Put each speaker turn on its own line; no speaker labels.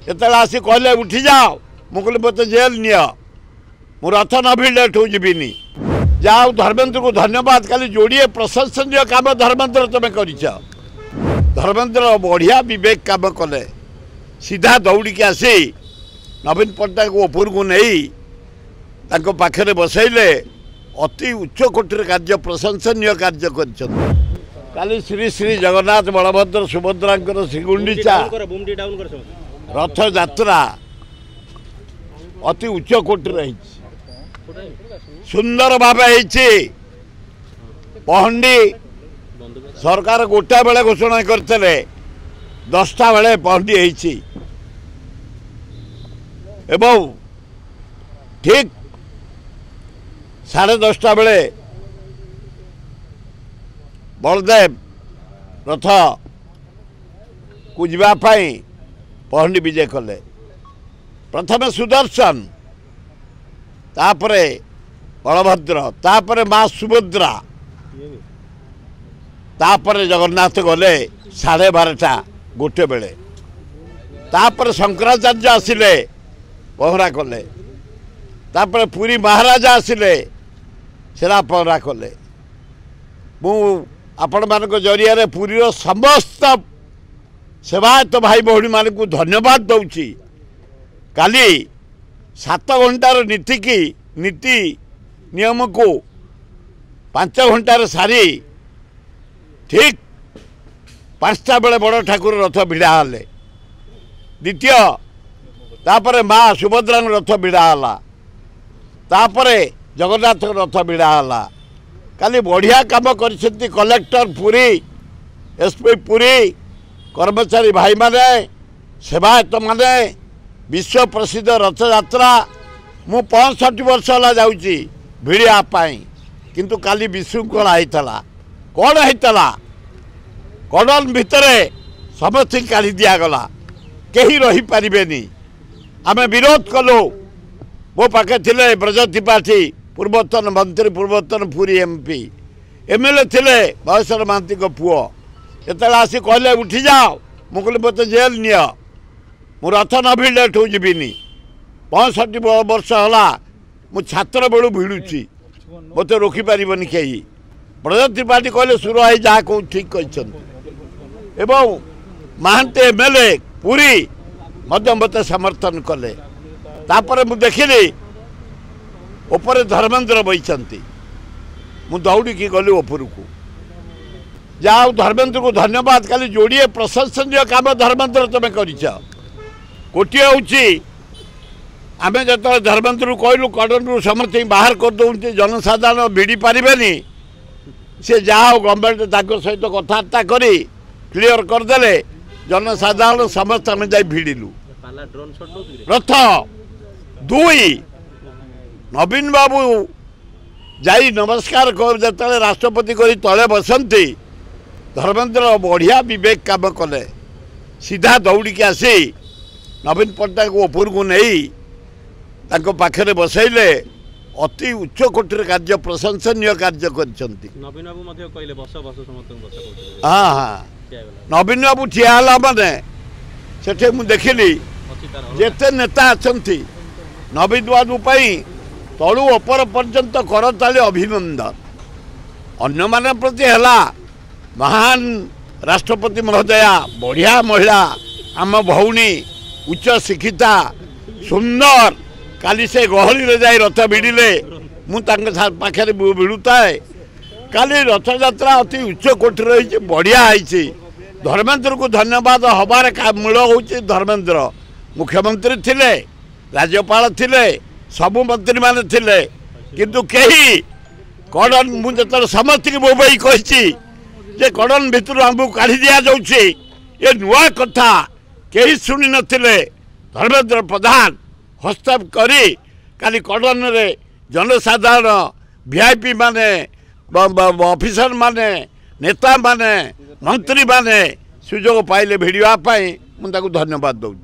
ଯେତେବେଳେ ଆସି କହିଲେ ଉଠି ଯାଅ ମୁଁ କହିଲି ମୋତେ ଜେଲ୍ ନିଅ ମୁଁ ରଥ ନ ଭିଡ଼ିଲେ ଏଠୁ ଯିବିନି। ଯାହା ହଉ ଧର୍ମେନ୍ଦ୍ରକୁ ଧନ୍ୟବାଦ। କାଲି ଯୋଡ଼ିଏ ପ୍ରଶଂସନୀୟ କାମ ଧର୍ମେନ୍ଦ୍ର ତୁମେ କରିଛ। ଧର୍ମେନ୍ଦ୍ର ବଢ଼ିଆ ବିବେକ କାମ କଲେ। सीधा दौड़ी के आसी नवीन पट्टनायक को उपरकू नहीं तांको पाखरे बसैले अति उच्च कोटर कार्य प्रशंसनीय कार्य कर श्री श्री जगन्नाथ बलभद्र सुभद्रा श्रीगुंडीचा रथ यात्रा अति उच्च कोटर सुंदर भाव पहंडी सरकार गोटा बेले घोषणा करते 10टा बेले पहंडी होती एवं ठीक 10:30 बेले बलदेव रथ को जावाई पहंडी विजय कले। प्रथम सुदर्शन तापरे बलभद्र तापरे माँ सुभद्रा तापरे जगन्नाथ गले 12:30 गोटे बेले तापर शंकराचार्य आसिले पहरा कले तापर पुरी महाराजा आसिले सेरा पहरा कले। मु आपण मान जरिया रे पुरी समस्त सेवायत भाई भौणी मान को धन्यवाद दौची। काली 7 घंटार नीति की नीति नियम को 5 घंटार सारी ठीक 5टा बेले बड़ ठाकुर रथ भिड़ा हेले। द्वितीय तापरे माँ सुभद्रा रथ भिड़ा हला तापरे जगन्नाथ रथ भिड़ा हला। काली बढ़िया काम कर कलेक्टर पुरी एसपी पुरी कर्मचारी भाई माने सेवायत माने विश्व प्रसिद्ध रथ यात्रा मु 65 वर्ष है जाऊँगी भिड़िया किंतु काली विशृंखला होता कौन होता कड़न भितर समस्त काढ़ी दिगला कहीं रही पारे। आम विरोध कलु मो पाखे थे ब्रज त्रिपाठी पूर्वतन मंत्री पूर्वतन पुरी एमपी एमएलए थे बयसर महांती पुओ जिते आसी कहले उठी जाओ मु कहली मत जेल नियो मु रथ न भिड़े एठू जीविनी। 65 वर्ष है मु छात्र बेलू भिड़ुची मत रोकीपारनि कहीं। ब्रज त्रिपाठी कहले सुर है जहाँ कौ ठीक कहते एवं महांती एमएलए पुरी मत समर्थन कले। तापर मु देखिली ऊपर धर्मेन्द्र बईचंती मु दौड़ी की गली ऊपर को जाओ धर्मेन्द्र को धन्यवाद। काली जोड़िए प्रशंसनीय काम धर्मेन्द्र तुम कर गोटे हूँ आम जो धर्मेन्द्र कहलु कड़न समस्त बाहर करदे जनसाधारण भिड़ी पारे सी जाओ गवर्नमेंट सहित कथबार्ता करी क्लियर करदे जनसाधारण समस्त आम जा भिड़िलु रथ 2 नवीन बाबू जाई नमस्कार जो राष्ट्रपति करी तले बसंती धर्मेन्द्र बढ़िया विवेक काम कले। सीधा दौड़ी के आसी नवीन पट्टनायक को ऊपर को नहीं पाखरे बसैले अति उच्च कोटर कार्य प्रशंसनीय कार्य कर। हाँ हाँ नवीन बाबू ठिया माने सेठे मु देखिली जेते नेता अच्छी नवीन बाबू तलु अपर पर्यंत करताली अभिनंदन अन्य मान प्रति है महान राष्ट्रपति महोदया बढ़िया महिला आम भौणी उच्च शिक्षिता सुंदर काली से गहली रे जाई रथ भिड़िले मु पाखे भिड़ुताए। काली रथ यात्रा अति उच्च कोटी रही बढ़िया है। धर्मेन्द्र को धन्यवाद हबार मूल हूँ धर्मेन्द्र मुख्यमंत्री थिले राज्यपाल थिले सबु मंत्री माने थिले किंतु कहीं कड़न मुझे समस्त की बोबई कही जे कड़न भितर आमको काढ़ी दि जाऊँगी ये नुआ कथा कहीं शुणी नथिले। धर्मेन्द्र प्रधान हस्तक्षेप करी काली कड़न रे जनसाधारण वीआईपी माने ऑफिसर माने नेता माने मंत्री माने सुजोग पाइले भिड़िया मुझे धन्यवाद दूँ।